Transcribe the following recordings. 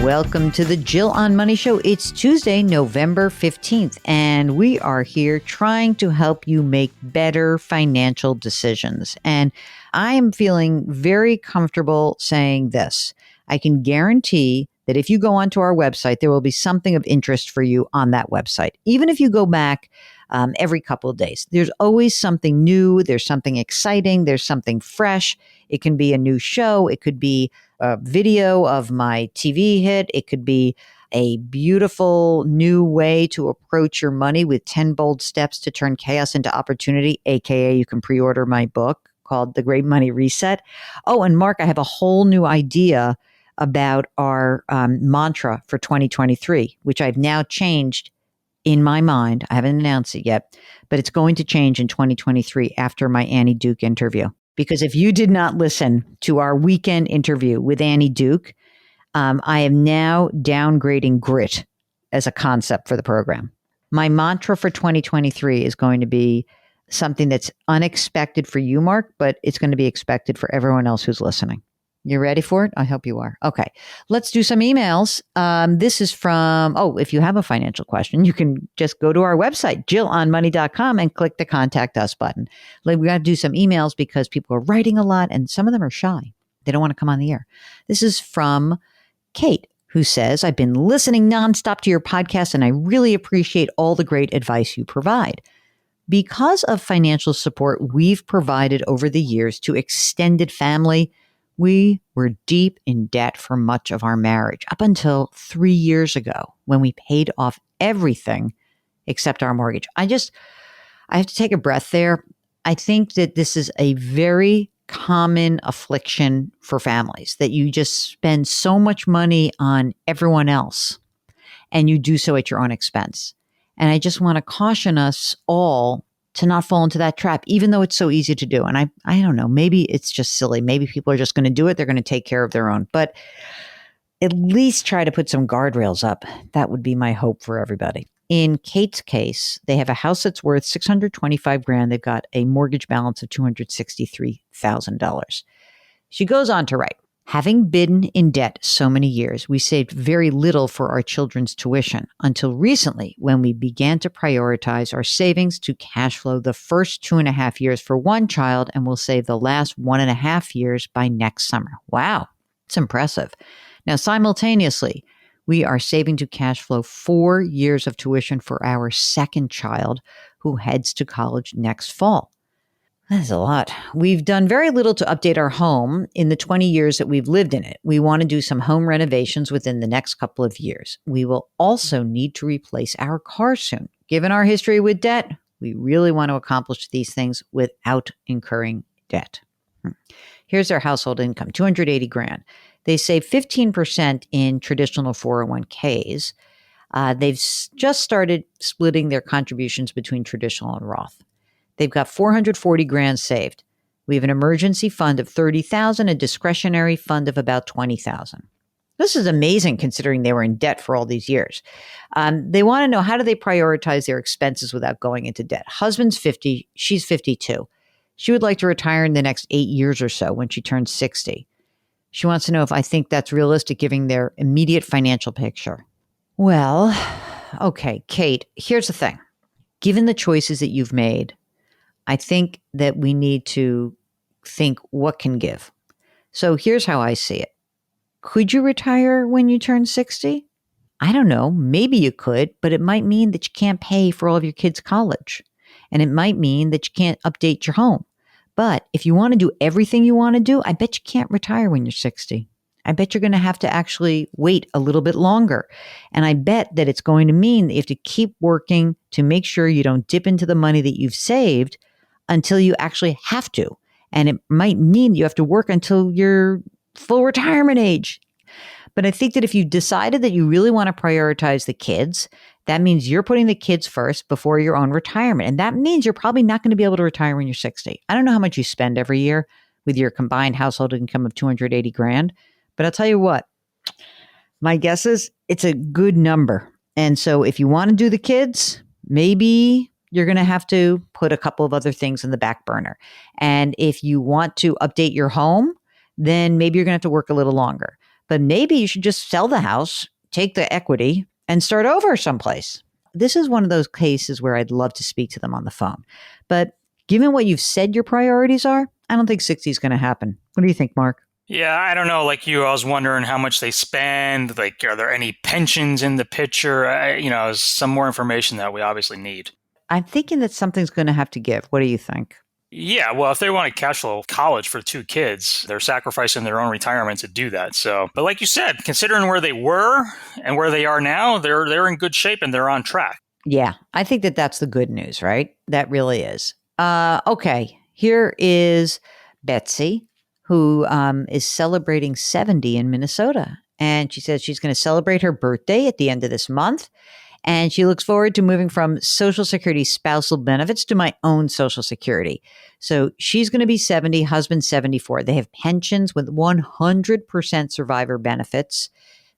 Welcome to the Jill on Money Show. It's Tuesday, November 15th, and we are here trying to help you make better financial decisions. And I am feeling very comfortable saying this. I can guarantee that if you go onto our website, there will be something of interest for you on that website. Even if you go back every couple of days, there's always something new. There's something exciting. There's something fresh. It can be a new show. It could be a video of my TV hit. It could be a beautiful new way to approach your money with 10 bold steps to turn chaos into opportunity, AKA you can pre-order my book called The Great Money Reset. Oh, and Mark, I have a whole new idea about our mantra for 2023, which I've now changed in my mind. I haven't announced it yet, but it's going to change in 2023 after my Annie Duke interview. Because if you did not listen to our weekend interview with Annie Duke, I am now downgrading grit as a concept for the program. My mantra for 2023 is going to be something that's unexpected for you, Mark, but it's going to be expected for everyone else who's listening. You ready for it? I hope you are. Okay, let's do some emails. This is from, if you have a financial question, you can just go to our website, jillonmoney.com, and click the Contact Us button. We got to do some emails because people are writing a lot and some of them are shy. They don't want to come on the air. This is from Kate, who says, I've been listening nonstop to your podcast and I really appreciate all the great advice you provide. Because of financial support we've provided over the years to extended family, we were deep in debt for much of our marriage, up until 3 years ago when we paid off everything except our mortgage. I have to take a breath there. I think that this is a very common affliction for families, that you just spend so much money on everyone else and you do so at your own expense. And I just want to caution us all to not fall into that trap, even though it's so easy to do. And I don't know, maybe it's just silly. Maybe people are just going to do it. They're going to take care of their own. But at least try to put some guardrails up. That would be my hope for everybody. In Kate's case, they have a house that's worth $625,000. They've got a mortgage balance of $263,000. She goes on to write, having been in debt so many years, we saved very little for our children's tuition until recently when we began to prioritize our savings to cash flow the first 2.5 years for one child, and we'll save the last 1.5 years by next summer. Wow, it's impressive. Now, simultaneously, we are saving to cash flow 4 years of tuition for our second child who heads to college next fall. That's a lot. We've done very little to update our home in the 20 years that we've lived in it. We want to do some home renovations within the next couple of years. We will also need to replace our car soon. Given our history with debt, we really want to accomplish these things without incurring debt. Here's their household income, $280,000. They save 15% in traditional 401ks. They've just started splitting their contributions between traditional and Roth. They've got $440,000 saved. We have an emergency fund of $30,000, a discretionary fund of about $20,000. This is amazing considering they were in debt for all these years. They want to know, how do they prioritize their expenses without going into debt? Husband's 50, she's 52. She would like to retire in the next 8 years or so when she turns 60. She wants to know if I think that's realistic given their immediate financial picture. Well, okay, Kate, here's the thing. Given the choices that you've made, I think that we need to think what can give. So here's how I see it. Could you retire when you turn 60? I don't know. Maybe you could, but it might mean that you can't pay for all of your kids' college. And it might mean that you can't update your home. But if you want to do everything you want to do, I bet you can't retire when you're 60. I bet you're going to have to actually wait a little bit longer. And I bet that it's going to mean that you have to keep working to make sure you don't dip into the money that you've saved until you actually have to. And it might mean you have to work until you're full retirement age. But I think that if you decided that you really want to prioritize the kids, that means you're putting the kids first before your own retirement. And that means you're probably not going to be able to retire when you're 60. I don't know how much you spend every year with your combined household income of $280,000, but I'll tell you what, my guess is it's a good number. And so if you want to do the kids, maybe you're going to have to put a couple of other things in the back burner. And if you want to update your home, then maybe you're going to have to work a little longer. but maybe you should just sell the house, take the equity, and start over someplace. This is one of those cases where I'd love to speak to them on the phone. But given what you've said your priorities are, I don't think 60 is going to happen. What do you think, Mark? Yeah, I don't know. Like you, I was wondering how much they spend. Like, are there any pensions in the picture? Some more information that we obviously need. I'm thinking that something's going to have to give. What do you think? Yeah, well, if they want to cash flow college for two kids, they're sacrificing their own retirement to do that. So, but like you said, considering where they were and where they are now, they're in good shape and they're on track. Yeah, I think that that's the good news, right? That really is. Okay, here is Betsy, who is celebrating 70 in Minnesota. And she says she's going to celebrate her birthday at the end of this month. And she looks forward to moving from Social Security spousal benefits to my own Social Security. So she's going to be 70, husband 74. They have pensions with 100% survivor benefits.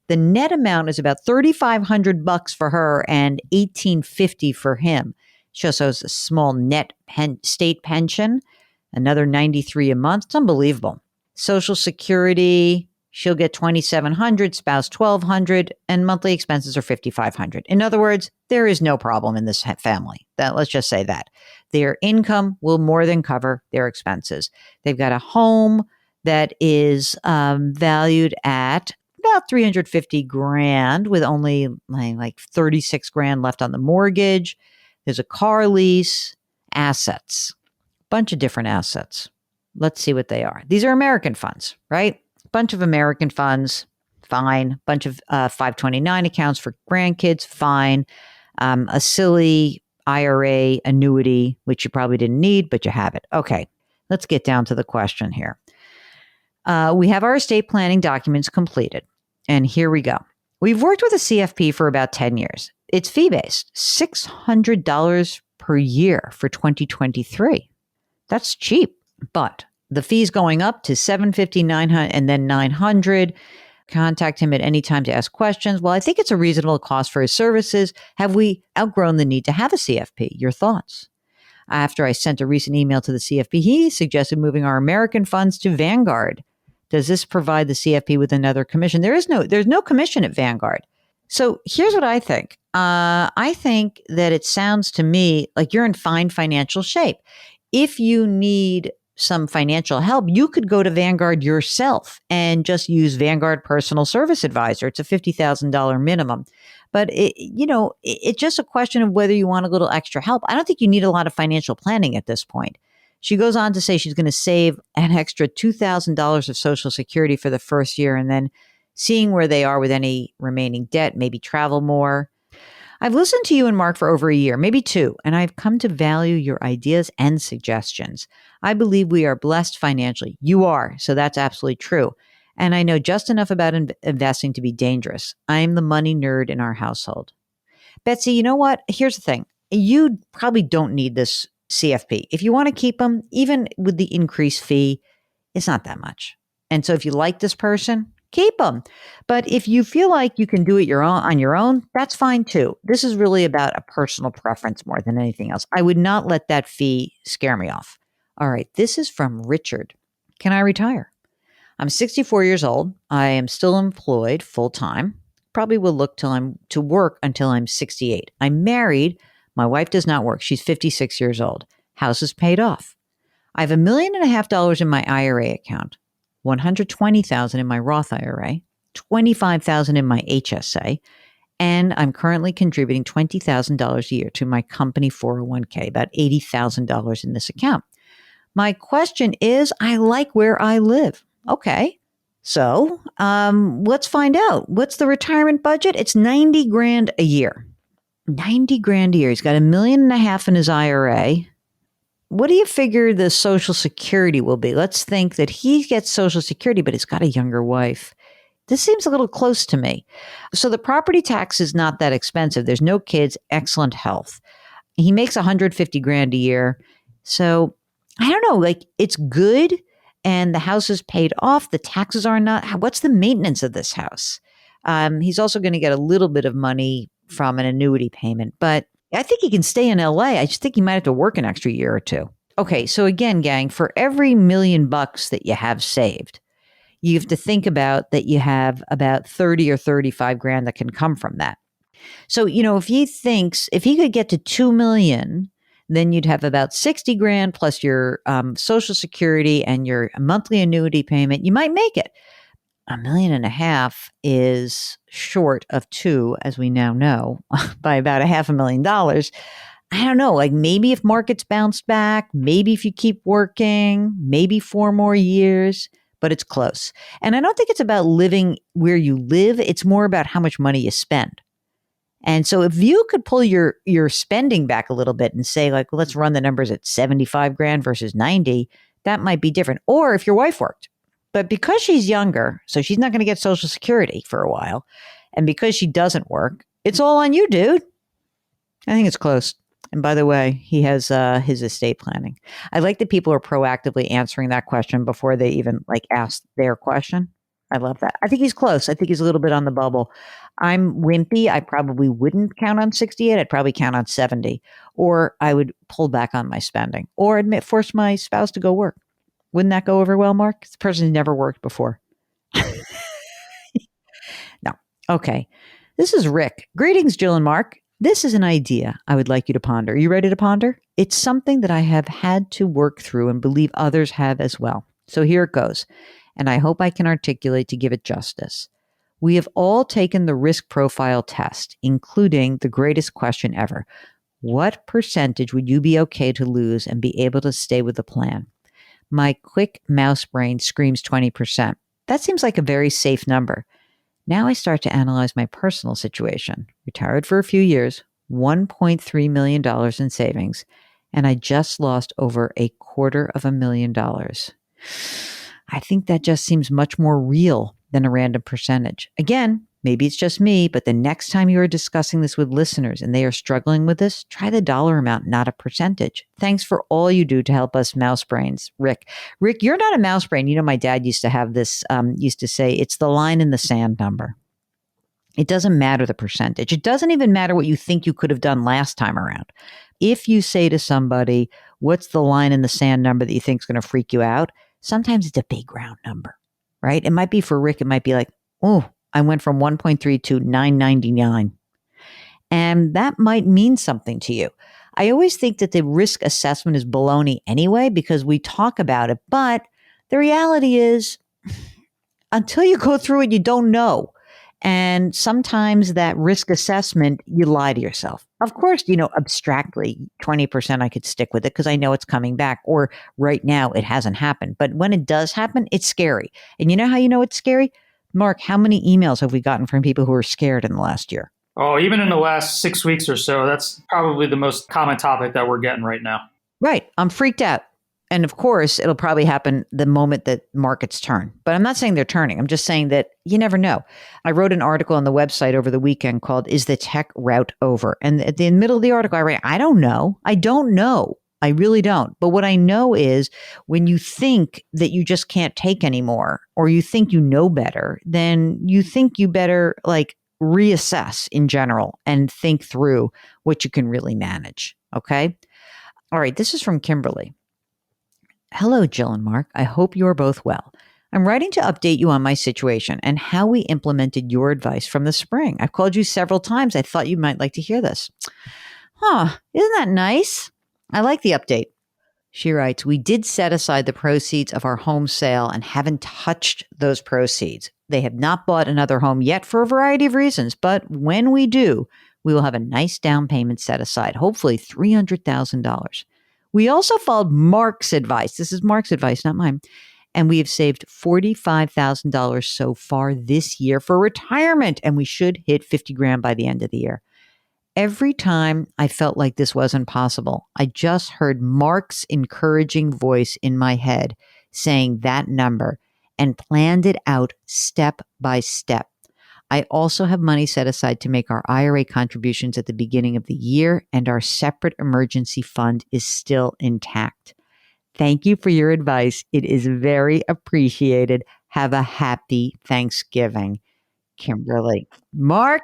The net amount is about $3,500 for her and $1,850 for him. She also has a small net state pension, another $93 a month. It's unbelievable. Social Security, she'll get $2,700, spouse $1,200, and monthly expenses are $5,500. In other words, there is no problem in this family. Let's just say that. Their income will more than cover their expenses. They've got a home that is valued at about 350 grand with only like 36 grand left on the mortgage. There's a car lease, assets, bunch of different assets. Let's see what they are. These are American funds, right? Bunch of American funds, fine. Bunch of 529 accounts for grandkids, fine. A silly IRA annuity, which you probably didn't need, but you have it. Okay, let's get down to the question here. We have our estate planning documents completed. And here we go. We've worked with a CFP for about 10 years. It's fee-based, $600 per year for 2023. That's cheap, but the fee's going up to $750, $900, and then $900. Contact him at any time to ask questions. Well, I think it's a reasonable cost for his services. Have we outgrown the need to have a CFP? Your thoughts? After I sent a recent email to the CFP, he suggested moving our American funds to Vanguard. Does this provide the CFP with another commission? There's no commission at Vanguard. So here's what I think. I think that it sounds to me like you're in fine financial shape. If you need some financial help, you could go to Vanguard yourself and just use Vanguard Personal Service Advisor. It's a $50,000 minimum. But it's just a question of whether you want a little extra help. I don't think you need a lot of financial planning at this point. She goes on to say she's going to save an extra $2,000 of Social Security for the first year and then seeing where they are with any remaining debt, maybe travel more. I've listened to you and Mark for over a year, maybe two, and I've come to value your ideas and suggestions. I believe we are blessed financially. You are, so that's absolutely true. And I know just enough about investing to be dangerous. I'm the money nerd in our household. Betsy, you know what? Here's the thing. You probably don't need this CFP. If you want to keep them, even with the increased fee, it's not that much. And so if you like this person, keep them. But if you feel like you can do it on your own, that's fine too. This is really about a personal preference more than anything else. I would not let that fee scare me off. All right, this is from Richard. Can I retire? I'm 64 years old. I am still employed full time. Probably will look to work until I'm 68. I'm married. My wife does not work. She's 56 years old. House is paid off. I have $1.5 million in my IRA account, $120,000 in my Roth IRA, $25,000 in my HSA, and I'm currently contributing $20,000 a year to my company 401k, about $80,000 in this account. My question is, I like where I live. Okay. So, let's find out. What's the retirement budget? It's 90 grand a year. 90 grand a year. He's got $1.5 million in his IRA. What do you figure the Social Security will be? Let's think that he gets Social Security, but he's got a younger wife. This seems a little close to me. So the property tax is not that expensive. There's no kids, excellent health. He makes 150 grand a year. So I don't know, like it's good and the house is paid off. The taxes are not. What's the maintenance of this house? He's also going to get a little bit of money from an annuity payment, but I think he can stay in LA. I just think he might have to work an extra year or two. Okay, so again, gang, for every $1 million that you have saved, you have to think about that you have about 30 or 35 grand that can come from that. So, if he could get to 2 million, then you'd have about 60 grand plus your social security and your monthly annuity payment. You might make it. $1.5 million is short of two, as we now know, by about $500,000. I don't know, like maybe if markets bounce back, maybe if you keep working, maybe 4 more years, but it's close. And I don't think it's about living where you live. It's more about how much money you spend. And so if you could pull your spending back a little bit and say like, well, let's run the numbers at 75 grand versus 90, that might be different. Or if your wife worked, but because she's younger, so she's not going to get Social Security for a while. And because she doesn't work, it's all on you, dude. I think it's close. And by the way, he has his estate planning. I like that people are proactively answering that question before they even like ask their question. I love that. I think he's close. I think he's a little bit on the bubble. I'm wimpy. I probably wouldn't count on 68. I'd probably count on 70. Or I would pull back on my spending or force my spouse to go work. Wouldn't that go over well, Mark? This person's never worked before. No. Okay. This is Rick. Greetings, Jill and Mark. This is an idea I would like you to ponder. Are you ready to ponder? It's something that I have had to work through and believe others have as well. So here it goes. And I hope I can articulate to give it justice. We have all taken the risk profile test, including the greatest question ever. What percentage would you be okay to lose and be able to stay with the plan? My quick mouse brain screams 20%. That seems like a very safe number. Now I start to analyze my personal situation. Retired for a few years, $1.3 million in savings, and I just lost over $250,000. I think that just seems much more real than a random percentage. Again, maybe it's just me, but the next time you are discussing this with listeners and they are struggling with this, try the dollar amount, not a percentage. Thanks for all you do to help us mouse brains. Rick, you're not a mouse brain. My dad used to have this, used to say, it's the line in the sand number. It doesn't matter the percentage. It doesn't even matter what you think you could have done last time around. If you say to somebody, what's the line in the sand number that you think is going to freak you out? Sometimes it's a big round number, right? It might be for Rick. It might be like, oh, I went from 1.3 to 999. And that might mean something to you. I always think that the risk assessment is baloney anyway, because we talk about it. But the reality is, until you go through it, you don't know. And sometimes that risk assessment, you lie to yourself. Of course, abstractly, 20% I could stick with it because I know it's coming back. Or right now, it hasn't happened. But when it does happen, it's scary. And you know how you know it's scary? Mark, how many emails have we gotten from people who are scared in the last year? Oh, even in the last 6 weeks or so, that's probably the most common topic that we're getting right now. Right. I'm freaked out. And of course, it'll probably happen the moment that markets turn. But I'm not saying they're turning. I'm just saying that you never know. I wrote an article on the website over the weekend called, Is the Tech Route Over? And at the middle of the article, I write, I don't know. I don't know. I really don't. But what I know is when you think that you just can't take anymore, or you think you know better, then you think you better reassess in general and think through what you can really manage. Okay. All right. This is from Kimberly. Hello, Jill and Mark. I hope you are both well. I'm writing to update you on my situation and how we implemented your advice from the spring. I've called you several times. I thought you might like to hear this. Isn't that nice? I like the update. She writes, we did set aside the proceeds of our home sale and haven't touched those proceeds. They have not bought another home yet for a variety of reasons, but when we do, we will have a nice down payment set aside, hopefully $300,000. We also followed Mark's advice. This is Mark's advice, not mine. And we have saved $45,000 so far this year for retirement. And we should hit 50 grand by the end of the year. Every time I felt like this wasn't possible, I just heard Mark's encouraging voice in my head saying that number and planned it out step by step. I also have money set aside to make our IRA contributions at the beginning of the year, and our separate emergency fund is still intact. Thank you for your advice. It is very appreciated. Have a happy Thanksgiving. Kimberly. Mark.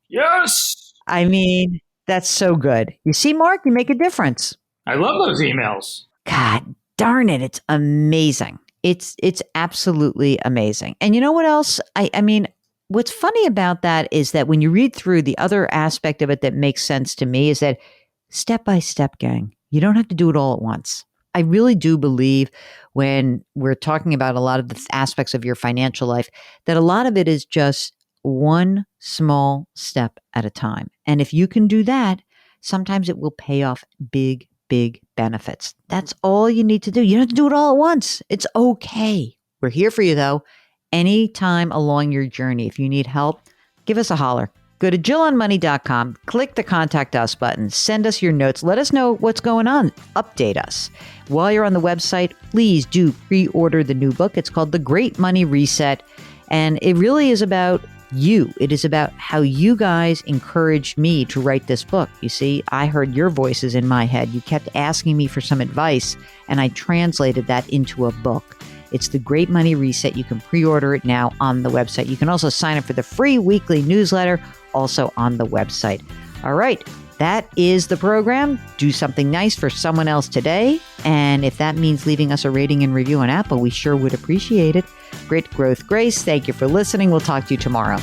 Yes. I mean, that's so good. You see, Mark, you make a difference. I love those emails. God, darn it, it's amazing. It's absolutely amazing. And you know what else? I mean, what's funny about that is that when you read through, the other aspect of it that makes sense to me is that step by step, gang, you don't have to do it all at once. I really do believe when we're talking about a lot of the aspects of your financial life, that a lot of it is just one small step at a time. And if you can do that, sometimes it will pay off big benefits. That's all you need to do. You don't have to do it all at once. It's okay. We're here for you though. Anytime along your journey, if you need help, give us a holler. Go to JillOnMoney.com, click the Contact Us button, send us your notes, let us know what's going on, update us. While you're on the website, please do pre-order the new book. It's called The Great Money Reset, and it really is about you. It is about how you guys encouraged me to write this book. You see, I heard your voices in my head. You kept asking me for some advice, and I translated that into a book. It's The Great Money Reset. You can pre-order it now on the website. You can also sign up for the free weekly newsletter, also on the website. All right, that is the program. Do something nice for someone else today. And if that means leaving us a rating and review on Apple, we sure would appreciate it. Great Growth Grace, thank you for listening. We'll talk to you tomorrow.